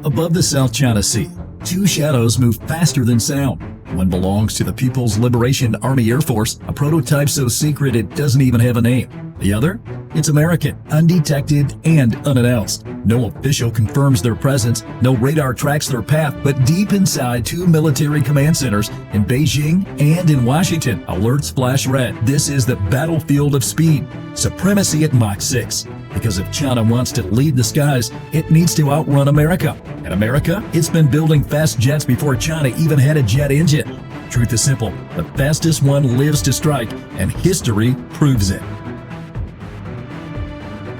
Above the South China Sea, two shadows move faster than sound. One belongs to the People's Liberation Army Air Force, a prototype so secret it doesn't even have a name. The other? It's American, undetected and unannounced. No official confirms their presence, no radar tracks their path, but deep inside two military command centers in Beijing and in Washington, alerts flash red. This is the battlefield of speed. Supremacy at Mach 6. Because if China wants to lead the skies, it needs to outrun America. And America, it's been building fast jets before China even had a jet engine. Truth is simple, the fastest one lives to strike, and history proves it.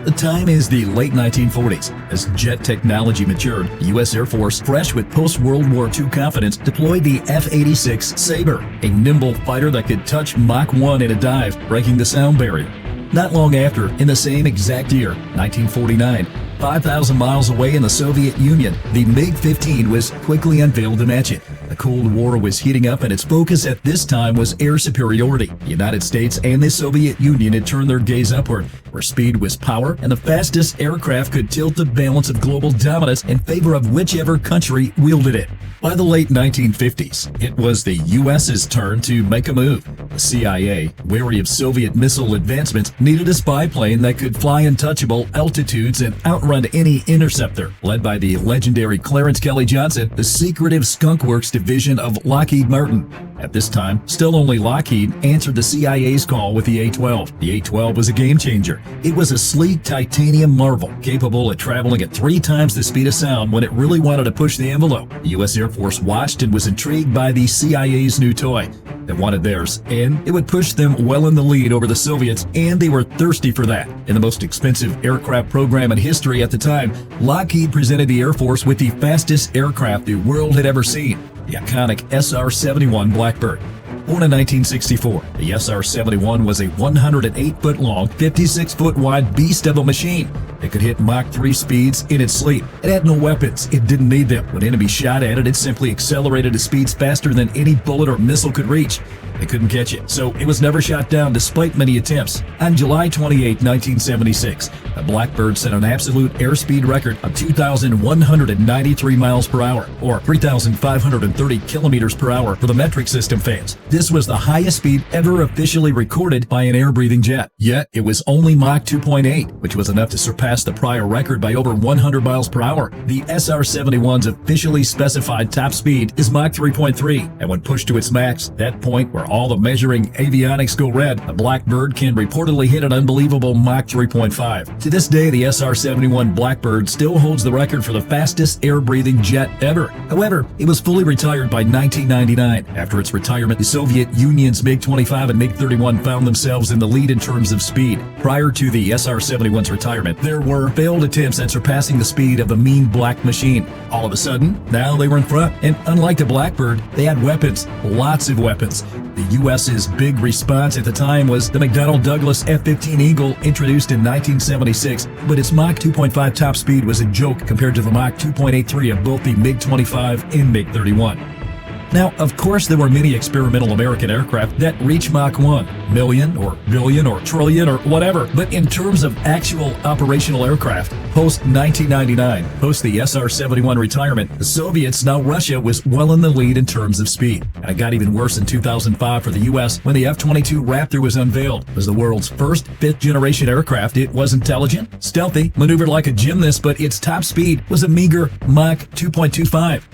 The time is the late 1940s. As jet technology matured, the U.S. Air Force, fresh with post-World War II confidence, deployed the F-86 Sabre, a nimble fighter that could touch Mach 1 in a dive, breaking the sound barrier. Not long after, in the same exact year, 1949, 5,000 miles away in the Soviet Union, the MiG-15 was quickly unveiled to match it. The Cold War was heating up, and its focus at this time was air superiority. The United States and the Soviet Union had turned their gaze upward, where speed was power, and the fastest aircraft could tilt the balance of global dominance in favor of whichever country wielded it. By the late 1950s, it was the U.S.'s turn to make a move. The CIA, wary of Soviet missile advancements, needed a spy plane that could fly untouchable altitudes and outrun any interceptor. Led by the legendary Clarence Kelly Johnson, the secretive Skunk Works division of Lockheed Martin. At this time, still only Lockheed answered the CIA's call with the A-12. The A-12 was a game changer. It was a sleek titanium marvel, capable of traveling at 3 times the speed of sound when it really wanted to push the envelope. The U.S. Air Force watched and was intrigued by the CIA's new toy. They wanted theirs, and it would push them well in the lead over the Soviets, and they were thirsty for that. In the most expensive aircraft program in history at the time, Lockheed presented the Air Force with the fastest aircraft the world had ever seen, the iconic SR-71 Blackbird. Born in 1964, the SR-71 was a 108-foot-long, 56-foot-wide beast of a machine. It could hit Mach 3 speeds in its sleep. It had no weapons. It didn't need them. When enemy shot at it, it simply accelerated to speeds faster than any bullet or missile could reach. They couldn't catch it, so it was never shot down despite many attempts. On July 28, 1976, the Blackbird set an absolute airspeed record of 2,193 miles per hour, or 3,530 kilometers per hour for the metric system fans. This was the highest speed ever officially recorded by an air-breathing jet. Yet, it was only Mach 2.8, which was enough to surpass the prior record by over 100 miles per hour. The SR-71's officially specified top speed is Mach 3.3, and when pushed to its max, that point where all the measuring avionics go red, the Blackbird can reportedly hit an unbelievable Mach 3.5. To this day, the SR-71 Blackbird still holds the record for the fastest air-breathing jet ever. However, it was fully retired by 1999. After its retirement, the Soviet Union's MiG-25 and MiG-31 found themselves in the lead in terms of speed. Prior to the SR-71's retirement, there were failed attempts at surpassing the speed of the mean black machine. All of a sudden, now they were in front, and unlike the Blackbird, they had weapons, lots of weapons. The U.S.'s big response at the time was the McDonnell Douglas F-15 Eagle, introduced in 1976, but its Mach 2.5 top speed was a joke compared to the Mach 2.83 of both the MiG-25 and MiG-31. Now, of course, there were many experimental American aircraft that reached Mach 1, million or billion or trillion or whatever, but in terms of actual operational aircraft, post-1999, post the SR-71 retirement, the Soviets, now Russia, was well in the lead in terms of speed. And it got even worse in 2005 for the U.S. when the F-22 Raptor was unveiled. It was the world's first fifth-generation aircraft. It was intelligent, stealthy, maneuvered like a gymnast, but its top speed was a meager Mach 2.25.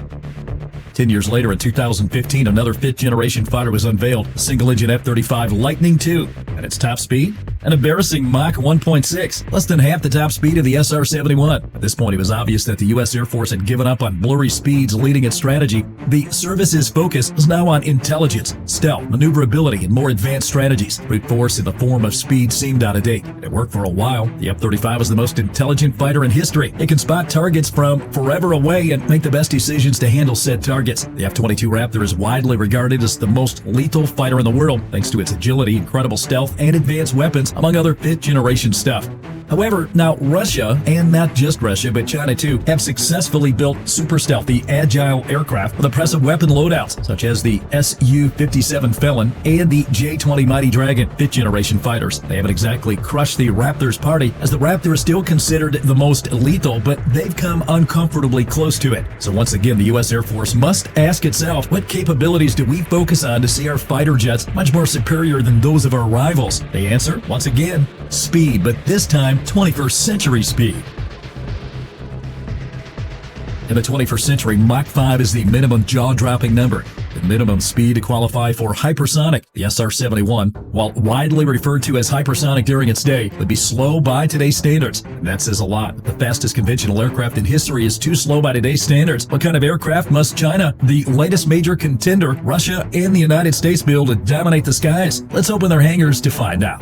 10 years later, in 2015, another fifth-generation fighter was unveiled, a single-engine F-35 Lightning II. At its top speed, an embarrassing Mach 1.6, less than half the top speed of the SR-71. At this point, it was obvious that the U.S. Air Force had given up on blurry speeds leading its strategy. The service's focus is now on intelligence, stealth, maneuverability, and more advanced strategies. Brute force in the form of speed seemed out of date. It worked for a while. The F-35 was the most intelligent fighter in history. It can spot targets from forever away and make the best decisions to handle said targets. The F-22 Raptor is widely regarded as the most lethal fighter in the world, thanks to its agility, incredible stealth, and advanced weapons, among other fifth-generation stuff. However, now Russia, and not just Russia, but China too, have successfully built super stealthy, agile aircraft with impressive weapon loadouts, such as the Su-57 Felon and the J-20 Mighty Dragon 5th generation fighters. They haven't exactly crushed the Raptor's party, as the Raptor is still considered the most lethal, but they've come uncomfortably close to it. So once again, the U.S. Air Force must ask itself, what capabilities do we focus on to see our fighter jets much more superior than those of our rivals? The answer, once again, speed, but this time 21st century speed. In the 21st century, Mach 5 is the minimum jaw-dropping number. The minimum speed to qualify for hypersonic, the SR-71, while widely referred to as hypersonic during its day, would be slow by today's standards. And that says a lot. The fastest conventional aircraft in history is too slow by today's standards. What kind of aircraft must China, the latest major contender, Russia, and the United States build to dominate the skies? Let's open their hangars to find out.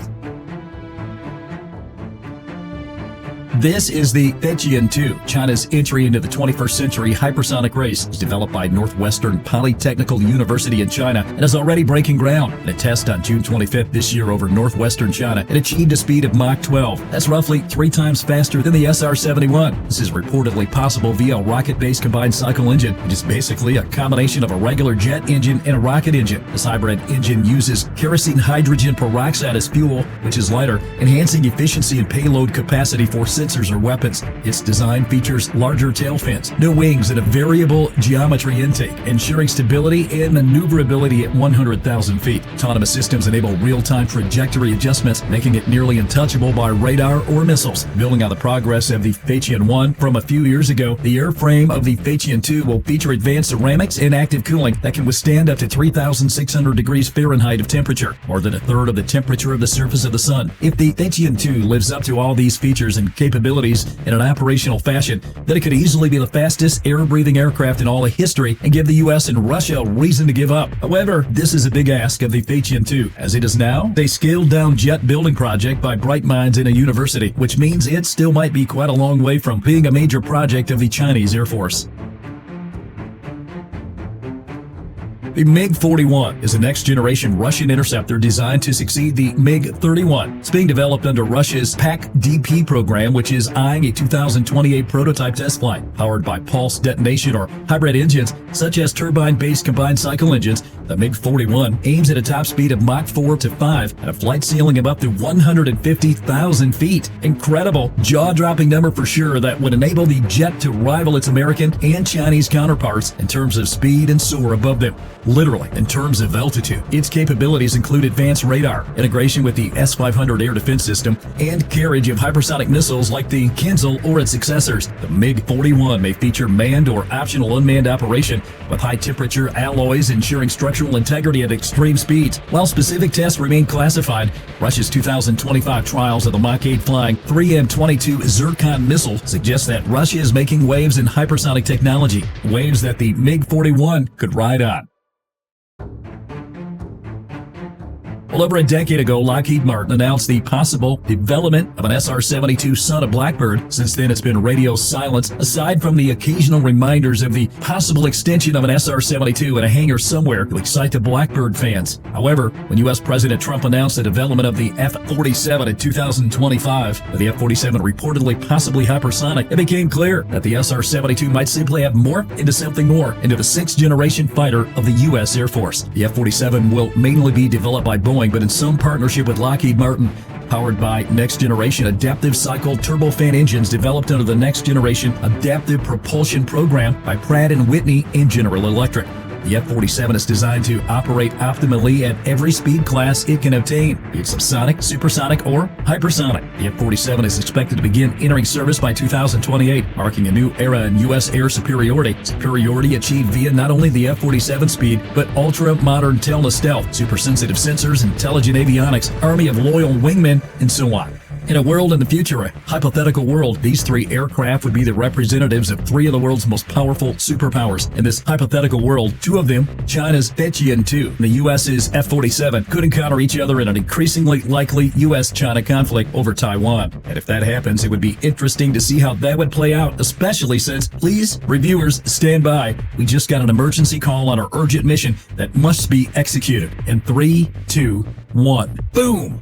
This is the Feiqian 2. China's entry into the 21st century hypersonic race is developed by Northwestern Polytechnical University in China and is already breaking ground. In a test on June 25th this year over northwestern China, it achieved a speed of Mach 12. That's roughly 3 times faster than the SR-71. This is reportedly possible via a rocket-based combined cycle engine, which is basically a combination of a regular jet engine and a rocket engine. This hybrid engine uses kerosene hydrogen peroxide as fuel, which is lighter, enhancing efficiency and payload capacity for sensors or weapons. Its design features larger tail fins, no wings, and a variable geometry intake, ensuring stability and maneuverability at 100,000 feet. Autonomous systems enable real-time trajectory adjustments, making it nearly untouchable by radar or missiles. Building on the progress of the Feiqian 1 from a few years ago, the airframe of the Feiqian 2 will feature advanced ceramics and active cooling that can withstand up to 3,600 degrees Fahrenheit of temperature, more than a third of the temperature of the surface of the sun. If the Feiqian 2 lives up to all these features and capabilities in an operational fashion, then it could easily be the fastest air-breathing aircraft in all of history and give the U.S. and Russia a reason to give up. However, this is a big ask of the Feiqian 2. As it is now, a scaled-down jet building project by bright minds in a university, which means it still might be quite a long way from being a major project of the Chinese Air Force. The MiG-41 is a next-generation Russian interceptor designed to succeed the MiG-31. It's being developed under Russia's PAK-DP program, which is eyeing a 2028 prototype test flight. Powered by pulse detonation or hybrid engines, such as turbine-based combined cycle engines, the MiG-41 aims at a top speed of Mach 4 to 5 and a flight ceiling of up to 150,000 feet. Incredible, jaw-dropping number for sure that would enable the jet to rival its American and Chinese counterparts in terms of speed and soar above them. Literally, in terms of altitude. Its capabilities include advanced radar, integration with the S-500 air defense system, and carriage of hypersonic missiles like the Kinzhal or its successors. The MiG-41 may feature manned or optional unmanned operation with high-temperature alloys ensuring structural integrity at extreme speeds. While specific tests remain classified, Russia's 2025 trials of the Mach 8 flying 3M-22 Zircon missile suggest that Russia is making waves in hypersonic technology, waves that the MiG-41 could ride on. Well, over a decade ago, Lockheed Martin announced the possible development of an SR-72 son of Blackbird. Since then, it's been radio silence, aside from the occasional reminders of the possible extension of an SR-72 in a hangar somewhere to excite the Blackbird fans. However, when U.S. President Trump announced the development of the F-47 in 2025, with the F-47 reportedly possibly hypersonic, it became clear that the SR-72 might simply have morphed into something more, into the 6th-generation fighter of the U.S. Air Force. The F-47 will mainly be developed by Boeing, but in some partnership with Lockheed Martin, powered by next-generation adaptive cycle turbofan engines developed under the next-generation adaptive propulsion program by Pratt & Whitney and General Electric. The F-47 is designed to operate optimally at every speed class it can obtain, be it subsonic, supersonic, or hypersonic. The F-47 is expected to begin entering service by 2028, marking a new era in U.S. air superiority. Superiority achieved via not only the F-47 speed, but ultra-modern telestealth, super-sensitive sensors, intelligent avionics, army of loyal wingmen, and so on. In a world in the future, a hypothetical world, these 3 aircraft would be the representatives of 3 of the world's most powerful superpowers. In this hypothetical world, 2 of them, China's Feiqian 2 and the U.S.'s F-47, could encounter each other in an increasingly likely U.S.-China conflict over Taiwan. And if that happens, it would be interesting to see how that would play out, especially since, please, reviewers, stand by. We just got an emergency call on our urgent mission that must be executed. In 3, 2, 1, boom!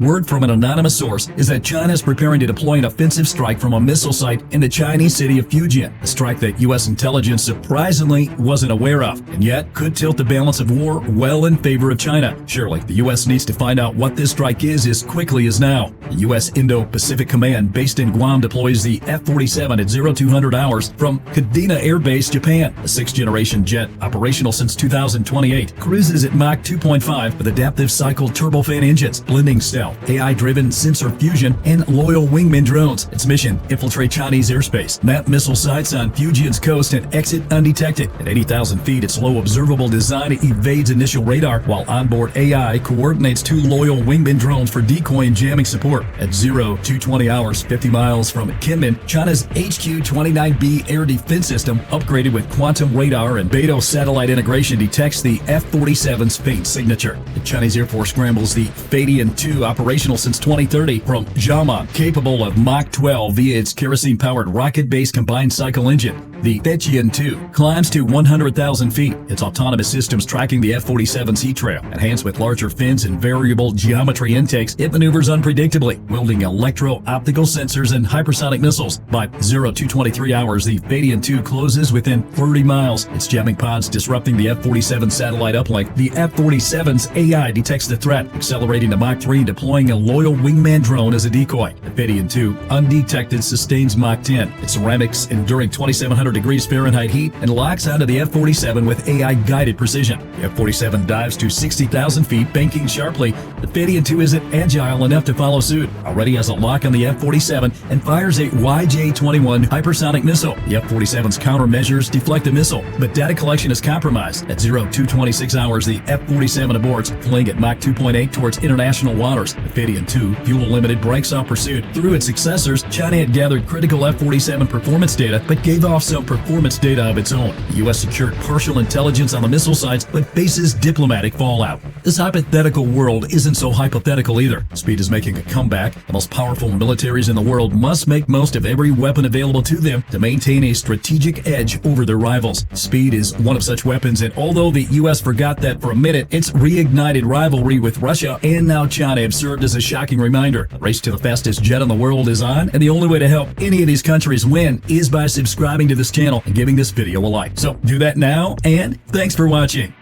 Word from an anonymous source is that China is preparing to deploy an offensive strike from a missile site in the Chinese city of Fujian, a strike that U.S. intelligence surprisingly wasn't aware of, and yet could tilt the balance of war well in favor of China. Surely, the U.S. needs to find out what this strike is as quickly as now. The U.S. Indo-Pacific Command, based in Guam, deploys the F-47 at 0200 hours from Kadena Air Base, Japan. The sixth-generation jet, operational since 2028, cruises at Mach 2.5 with adaptive cycle turbofan engines, blending stealth, AI-driven sensor fusion, and loyal wingman drones. Its mission: infiltrate Chinese airspace, map missile sites on Fujian's coast, and exit undetected. At 80,000 feet, its low observable design evades initial radar, while onboard AI coordinates two loyal wingman drones for decoy and jamming support. At 0220 hours, 50 miles from Kinmen, China's HQ-29B air defense system, upgraded with quantum radar and Beidou satellite integration, detects the F-47's faint signature. The Chinese Air Force scrambles the Fadian 2, operational since 2030, from Jiamen, capable of Mach 12 via its kerosene-powered rocket-based combined cycle engine. The Fadian 2 climbs to 100,000 feet, its autonomous systems tracking the F-47's heat trail. Enhanced with larger fins and variable geometry intakes, it maneuvers unpredictably, wielding electro-optical sensors and hypersonic missiles. By 0223 hours, the Fadian 2 closes within 30 miles, its jamming pods disrupting the F-47 satellite uplink. The F-47's AI detects the threat, accelerating to Mach 3 and deploying a loyal wingman drone as a decoy. The Fadian 2, undetected, sustains Mach 10, its ceramics enduring 2,700 degrees Fahrenheit heat, and locks onto the F-47 with AI-guided precision. The F-47 dives to 60,000 feet, banking sharply. The Fadian 2 isn't agile enough to follow suit, already has a lock on the F-47, and fires a YJ-21 hypersonic missile. The F-47's countermeasures deflect the missile, but data collection is compromised. At 0226 hours, the F-47 aborts, fleeing at Mach 2.8 towards international waters. The Fadian 2, fuel-limited, breaks off pursuit. Through its successors, China had gathered critical F-47 performance data, but gave off some performance data of its own. The U.S. secured partial intelligence on the missile sites, but faces diplomatic fallout. This hypothetical world isn't so hypothetical either. Speed is making a comeback. The most powerful militaries in the world must make most of every weapon available to them to maintain a strategic edge over their rivals. Speed is one of such weapons, and although the U.S. forgot that for a minute, its reignited rivalry with Russia and now China have served as a shocking reminder. The race to the fastest jet in the world is on, and the only way to help any of these countries win is by subscribing to this channel and giving this video a like. So do that now, and thanks for watching.